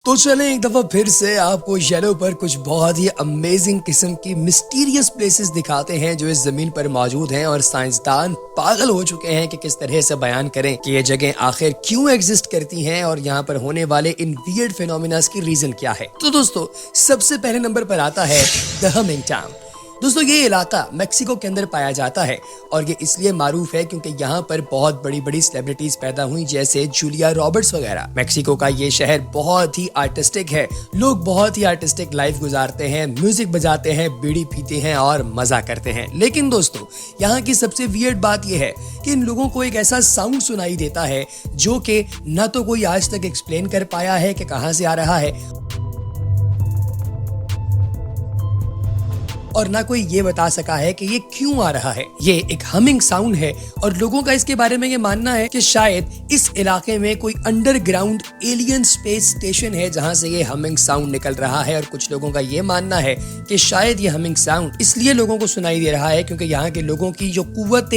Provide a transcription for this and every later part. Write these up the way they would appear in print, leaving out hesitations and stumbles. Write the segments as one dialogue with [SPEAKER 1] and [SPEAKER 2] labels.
[SPEAKER 1] तो चलें एक दफा फिर से आपको येलो पर कुछ बहुत ही अमेजिंग किस्म की मिस्टीरियस प्लेसेस दिखाते हैं जो इस जमीन पर मौजूद हैं और साइंसदान पागल हो चुके हैं कि किस तरह से बयान करें कि ये जगह आखिर क्यों एग्जिस्ट करती हैं और यहाँ पर होने वाले इन वियर्ड फिनोमिनास की रीजन क्या है। तो दोस्तों सबसे पहले नंबर पर आता है द हमिंग टाउन। दोस्तों ये इलाका मेक्सिको के अंदर पाया जाता है और ये इसलिए मारूफ है क्योंकि यहाँ पर बहुत बड़ी बड़ी सेलिब्रिटीज पैदा हुई जैसे जूलिया रॉबर्ट्स वगैरह। मेक्सिको का ये शहर बहुत ही आर्टिस्टिक है, लोग बहुत ही आर्टिस्टिक लाइफ गुजारते हैं, म्यूजिक बजाते हैं, बीड़ी पीते हैं और मजा करते हैं। लेकिन दोस्तों यहाँ की सबसे वियर्ड बात यह है कि इन लोगों को एक ऐसा साउंड सुनाई देता है जो कि न तो कोई आज तक एक्सप्लेन कर पाया है कि कहाँ से आ रहा है और ना कोई ये बता सका है कि ये क्यों आ रहा है। ये एक हमिंग साउंड है और लोगों का इसके बारे में ये मानना है कि शायद इस इलाके में कोई अंडरग्राउंड एलियन स्पेस स्टेशन है जहां से ये हमिंग साउंड निकल रहा है। और कुछ लोगों का ये मानना है कि शायद ये हमिंग साउंड इसलिए लोगों को सुनाई दे रहा है क्योंकि यहाँ के लोगों की जो कुव्वत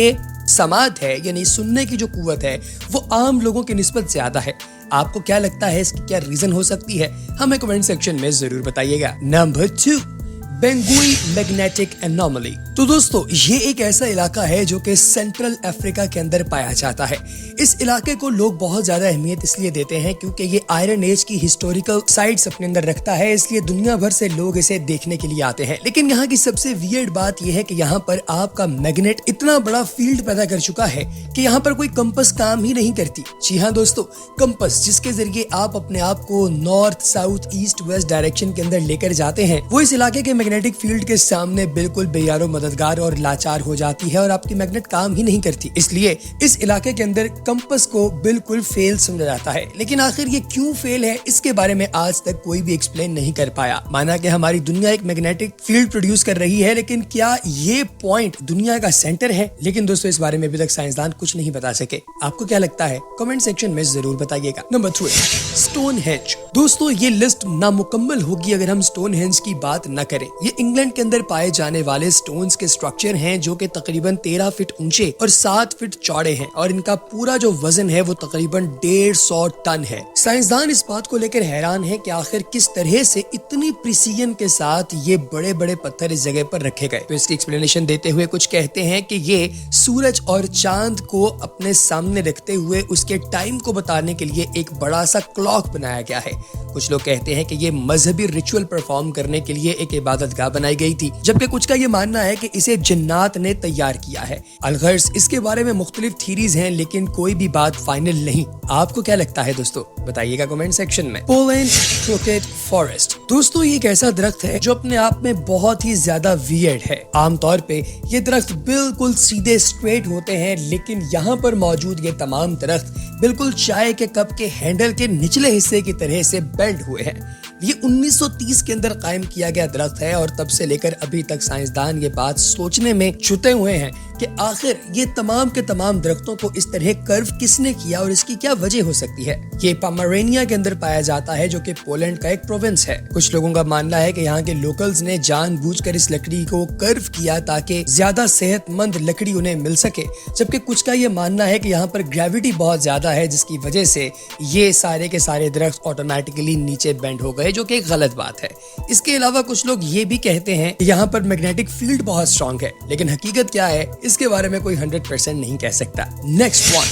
[SPEAKER 1] समात है यानी सुनने की जो कुव्वत है वो आम लोगों की निस्बत ज्यादा है। आपको क्या लगता है इसकी क्या रीजन हो सकती है, हमें कमेंट सेक्शन में जरूर बताइएगा। Number 2, Bangui magnetic anomaly. तो दोस्तों ये एक ऐसा इलाका है जो कि सेंट्रल अफ्रीका के अंदर पाया जाता है। इस इलाके को लोग बहुत ज्यादा अहमियत इसलिए देते हैं क्योंकि ये आयरन एज की हिस्टोरिकल साइट्स अपने अंदर रखता है, इसलिए दुनिया भर से लोग इसे देखने के लिए आते हैं। लेकिन यहाँ की सबसे वियर्ड बात यह है कि यहाँ पर आपका मैग्नेट इतना बड़ा फील्ड पैदा कर चुका है कि यहाँ पर कोई कंपस काम ही नहीं करती। जी हाँ दोस्तों, कंपस जिसके जरिए आप अपने आप को north south east west direction के अंदर लेकर जाते हैं वो इस इलाके के मैग्नेटिक फील्ड के सामने बिल्कुल बेयारो मददगार और लाचार हो जाती है और आपकी मैग्नेट काम ही नहीं करती। इसलिए इस इलाके के अंदर कंपस को बिल्कुल फेल समझा जाता है। लेकिन आखिर ये क्यों फेल है इसके बारे में आज तक कोई भी एक्सप्लेन नहीं कर पाया। माना कि हमारी दुनिया एक मैग्नेटिक फील्ड प्रोड्यूस कर रही है, लेकिन क्या ये पॉइंट दुनिया का सेंटर है? लेकिन दोस्तों इस बारे में अभी तक साइंसदान कुछ नहीं बता सके। आपको क्या लगता है कमेंट सेक्शन में जरूर बताइएगा। Number 3, Stonehenge. दोस्तों ये लिस्ट नामुकम्मल होगी अगर हम स्टोनहेंज की बात न करें। ये इंग्लैंड के अंदर पाए जाने वाले स्टोन्स के स्ट्रक्चर हैं जो कि तकरीबन 13 फीट ऊंचे और 7 फीट चौड़े हैं और इनका पूरा जो वजन है वो तकरीबन 150 टन है। साइंसदान इस बात को लेकर हैरान है कि आखिर किस तरह से इतनी प्रिसीजन के साथ ये बड़े बड़े पत्थर इस जगह पर रखे गए। तो इसकी एक्सप्लेनेशन देते हुए कुछ कहते हैं कि ये सूरज और चांद को अपने सामने रखते हुए उसके टाइम को बताने के लिए एक बड़ा सा क्लॉक बनाया गया है। कुछ लोग कहते हैं कि ये मजहबी रिचुअल परफॉर्म करने के लिए एक इबादतगाह बनाई गई थी, जबकि कुछ का ये मानना है कि इसे जिन्नात ने तैयार किया है। अलगर्ज इसके बारे में मुख्तलिफ थीरीज हैं लेकिन कोई भी बात फाइनल नहीं। आपको क्या लगता है दोस्तों बताइएगा कमेंट सेक्शन में। Poland croquet forest. दोस्तों ये एक ऐसा दरख्त है जो अपने आप में बहुत ही ज्यादा वियर्ड है। आमतौर पे ये दरख्त बिल्कुल सीधे स्ट्रेट होते हैं, लेकिन यहाँ पर मौजूद ये तमाम दरख्त बिल्कुल चाय के कप के हैंडल के निचले हिस्से की तरह से बेंड हुए हैं। ये 1930 के अंदर कायम किया गया दरख्त है और तब से लेकर अभी तक साइंसदान ये बात सोचने में जुटे हुए हैं कि आखिर ये तमाम के तमाम दरख्तों को इस तरह कर्व किसने किया और इसकी क्या वजह हो सकती है। ये पोमेरेनिया के अंदर पाया जाता है जो कि पोलैंड का एक प्रोविंस है। कुछ लोगों का मानना है कि यहाँ के लोकल्स ने जानबूझकर इस लकड़ी को कर्व किया ताकि ज्यादा सेहतमंद लकड़ी उन्हें मिल सके, जबकि कुछ का ये मानना है कि यहाँ पर ग्रेविटी बहुत ज्यादा है जिसकी वजह से ये सारे के सारे दरख्त ऑटोमेटिकली नीचे बेंड हो गए, जो कि एक गलत बात है। इसके अलावा कुछ लोग ये भी कहते हैं कि यहाँ पर मैग्नेटिक फील्ड बहुत स्ट्रॉन्ग है, लेकिन हकीकत क्या है इसके बारे में कोई 100% नहीं कह सकता। नेक्स्ट वन,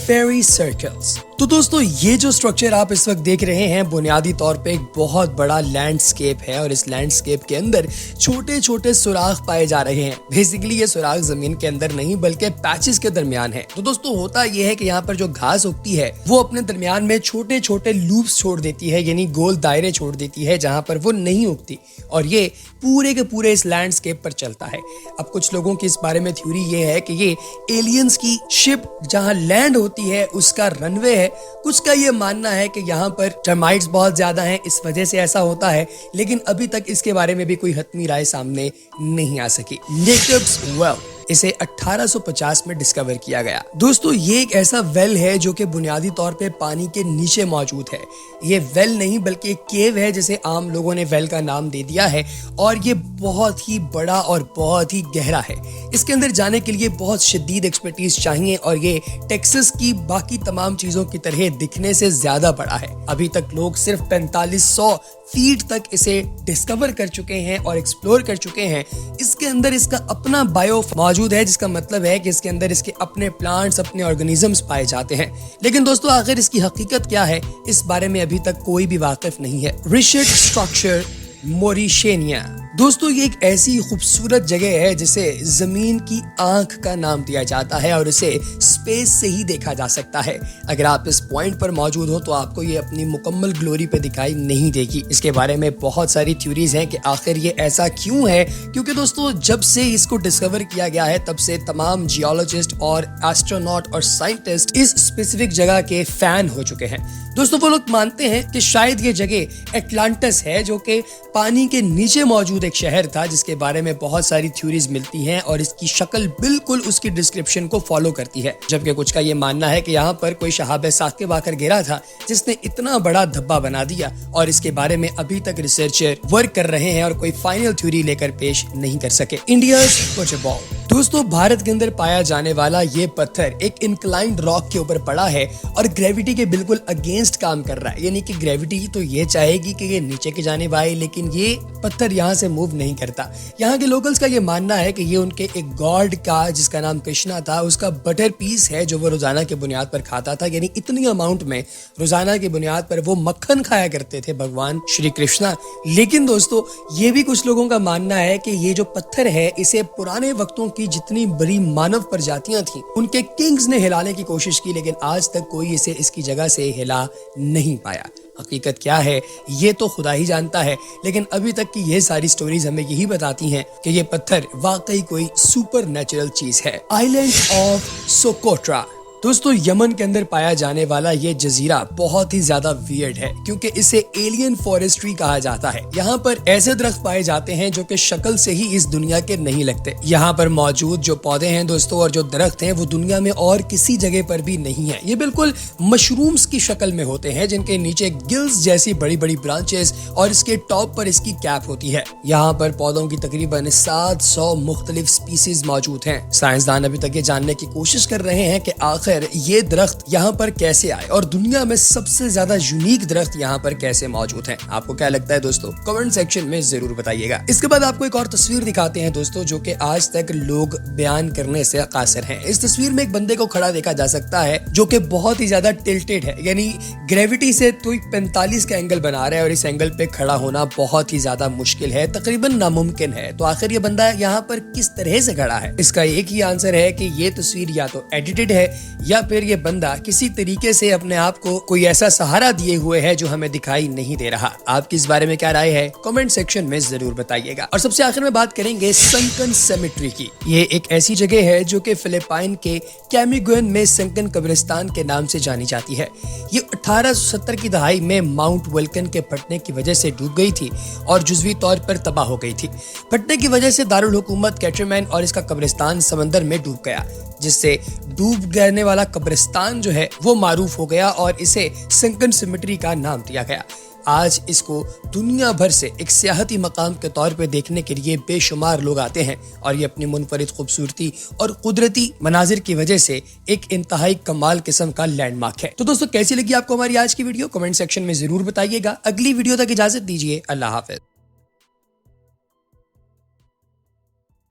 [SPEAKER 1] फेरी सर्कल्स। तो दोस्तों ये जो स्ट्रक्चर आप इस वक्त देख रहे हैं बुनियादी तौर पे एक बहुत बड़ा लैंडस्केप है और इस लैंडस्केप के अंदर छोटे छोटे सुराख पाए जा रहे हैं। बेसिकली ये सुराख जमीन के अंदर नहीं बल्कि पैचेस के दरमियान है। तो दोस्तों होता ये है कि यहाँ पर जो घास उगती है वो अपने दरमियान में छोटे छोटे लूप्स छोड़ देती है, यानी गोल दायरे छोड़ देती है जहाँ पर वो नहीं उगती, और ये पूरे के पूरे इस लैंडस्केप पर चलता है। अब कुछ लोगों की इस बारे में थ्योरी ये है कि ये एलियंस की शिप जहाँ लैंड होती है उसका रनवे है। कुछ का ये मानना है कि यहाँ पर टर्माइट्स बहुत ज्यादा हैं, इस वजह से ऐसा होता है, लेकिन अभी तक इसके बारे में भी कोई हतमी राय सामने नहीं आ सकी। Jacob's well. इसे 1850 में डिस्कवर किया गया। दोस्तों ये एक ऐसा वेल है जो कि बुनियादी तौर पे पानी के नीचे मौजूद है। ये वेल नहीं बल्कि एक केव है जिसे आम लोगों ने वेल का नाम दे दिया है, और ये बहुत ही बड़ा और बहुत ही गहरा है। इसके अंदर जाने के लिए बहुत शदीद एक्सपर्टीज चाहिए, और ये टेक्सास की बाकी तमाम चीजों की तरह दिखने से ज्यादा बड़ा है। अभी तक लोग सिर्फ 4500 फीट तक इसे डिस्कवर कर चुके हैं और एक्सप्लोर कर चुके हैं। इसके अंदर इसका अपना बायो मौजूद है, जिसका मतलब है कि इसके अंदर इसके अपने प्लांट्स, अपने ऑर्गेनिजम्स पाए जाते हैं। लेकिन दोस्तों आखिर इसकी हकीकत क्या है, इस बारे में अभी तक कोई भी वाकिफ नहीं है। Richat structure Mauritania. दोस्तों ये एक ऐसी खूबसूरत जगह है जिसे जमीन की आंख का नाम दिया जाता है, और इसे स्पेस से ही देखा जा सकता है। अगर आप इस पॉइंट पर मौजूद हो तो आपको ये अपनी मुकम्मल ग्लोरी पे दिखाई नहीं देगी। इसके बारे में बहुत सारी थ्योरीज हैं कि आखिर ये ऐसा क्यों है, क्योंकि दोस्तों जब से इसको डिस्कवर किया गया है तब से तमाम जियोलॉजिस्ट और एस्ट्रोनॉट और साइंटिस्ट इस स्पेसिफिक जगह के फैन हो चुके हैं। दोस्तों वो लोग मानते हैं कि शायद ये जगह एटलांटिस है, जो कि पानी के नीचे मौजूद एक शहर था, जिसके बारे में बहुत सारी थ्योरीज मिलती हैं, और इसकी शक्ल बिल्कुल उसकी डिस्क्रिप्शन को फॉलो करती है। जबकि कुछ का ये मानना है कि यहाँ पर कोई शहाब साकिब आकर गिरा था जिसने इतना बड़ा धब्बा बना दिया, और इसके बारे में अभी तक रिसर्चर वर्क कर रहे हैं और कोई फाइनल थ्योरी लेकर पेश नहीं कर सके। India's football. दोस्तों भारत के अंदर पाया जाने वाला ये पत्थर एक इंक्लाइंड रॉक के ऊपर पड़ा है और ग्रेविटी के बिल्कुल अगेंस्ट काम कर रहा है। यानी कि ग्रेविटी तो ये चाहेगी कि ये नीचे की जानिब आए, लेकिन ये पत्थर यहाँ से मूव नहीं करता। यहाँ के लोकल्स का ये मानना है कि ये उनके एक गॉड का, जिसका नाम कृष्णा था, उसका बटर पीस है जो वो रोजाना की बुनियाद पर खाता था। यानी इतनी अमाउंट में रोजाना की बुनियाद पर वो मक्खन खाया करते थे भगवान श्री कृष्णा। लेकिन दोस्तों ये भी कुछ लोगों का मानना है कि ये जो पत्थर है इसे पुराने वक्तों की जितनी बड़ी मानव प्रजातियां थी उनके किंग्स ने हिलाने की कोशिश की, लेकिन आज तक कोई इसे इसकी जगह से हिला नहीं पाया। हकीकत क्या है ये तो खुदा ही जानता है, लेकिन अभी तक की ये सारी स्टोरीज हमें यही बताती हैं कि ये पत्थर वाकई कोई सुपर नेचुरल चीज है। Island of Socotra. दोस्तों यमन के अंदर पाया जाने वाला ये जजीरा बहुत ही ज्यादा वियर्ड है, क्योंकि इसे एलियन फॉरेस्ट्री कहा जाता है। यहाँ पर ऐसे दरख्त पाए जाते हैं जो कि शक्ल से ही इस दुनिया के नहीं लगते। यहाँ पर मौजूद जो पौधे हैं दोस्तों और जो दरख्त हैं वो दुनिया में और किसी जगह पर भी नहीं है। ये बिल्कुल मशरूम्स की शक्ल में होते हैं, जिनके नीचे गिल्स जैसी बड़ी बड़ी ब्रांचेस और इसके टॉप पर इसकी कैप होती है। यहाँ पर पौधों की तकरीबन 700 मुख्तलिफ स्पीसीज मौजूद हैं। साइंसदान अभी तक ये जानने की कोशिश कर रहे हैं कि आखिर ये दरख्त यहाँ पर कैसे आए और दुनिया में सबसे ज्यादा यूनिक दरख्त यहाँ पर कैसे मौजूद हैं। आपको क्या लगता है दोस्तों, कमेंट सेक्शन में जरूर बताइएगा। इसके बाद आपको एक और तस्वीर दिखाते हैं दोस्तों, जो कि आज तक लोग बयान करने से कासिर हैं। इस तस्वीर में एक बंदे को खड़ा देखा जा सकता है जो कि बहुत ही ज्यादा टिल्टेड है, यानी ग्रेविटी से तो 45 का एंगल बना रहा है और इस एंगल पे खड़ा होना बहुत ही ज्यादा मुश्किल है, तकरीबन नामुमकिन है। तो आखिर ये बंदा यहाँ पर किस तरह से खड़ा है? इसका एक ही आंसर है कि ये तस्वीर या तो एडिटेड है या फिर ये बंदा किसी तरीके से अपने आप को कोई ऐसा सहारा दिए हुए है जो हमें दिखाई नहीं दे रहा। आपकी इस बारे में क्या राय है, कमेंट सेक्शन में जरूर बताइएगा। और सबसे आखिर में बात करेंगे संकन सेमेट्री की। ये एक ऐसी जगह है जो कि फिलिपाइन के कैमिगुएन में संकन कब्रिस्तान के नाम से जानी जाती है। ये 1870 की दहाई में माउंट वल्कन के फटने की वजह से डूब गई थी और जुज़वी तौर पर तबाह हो गई थी। फटने की वजह से दारुल हुकूमत कैटरमैन और इसका कब्रिस्तान समंदर में डूब गया, जिससे डूब गिरने वाला कब्रिस्तान जो है वो मारूफ हो गया और इसे संकन सेमेट्री का नाम दिया गया। आज इसको दुनिया भर से एक सियाहती मकाम के तौर पे देखने के लिए बेशुमार लोग आते हैं और ये अपनी मुनफरिद खूबसूरती और कुदरती मनाजिर की वजह से एक इंतहाई कमाल किस्म का लैंडमार्क है। तो दोस्तों कैसी लगी आपको हमारी आज की वीडियो, कमेंट सेक्शन में जरूर बताइएगा। अगली वीडियो तक इजाजत दीजिए, अल्लाह हाफिज।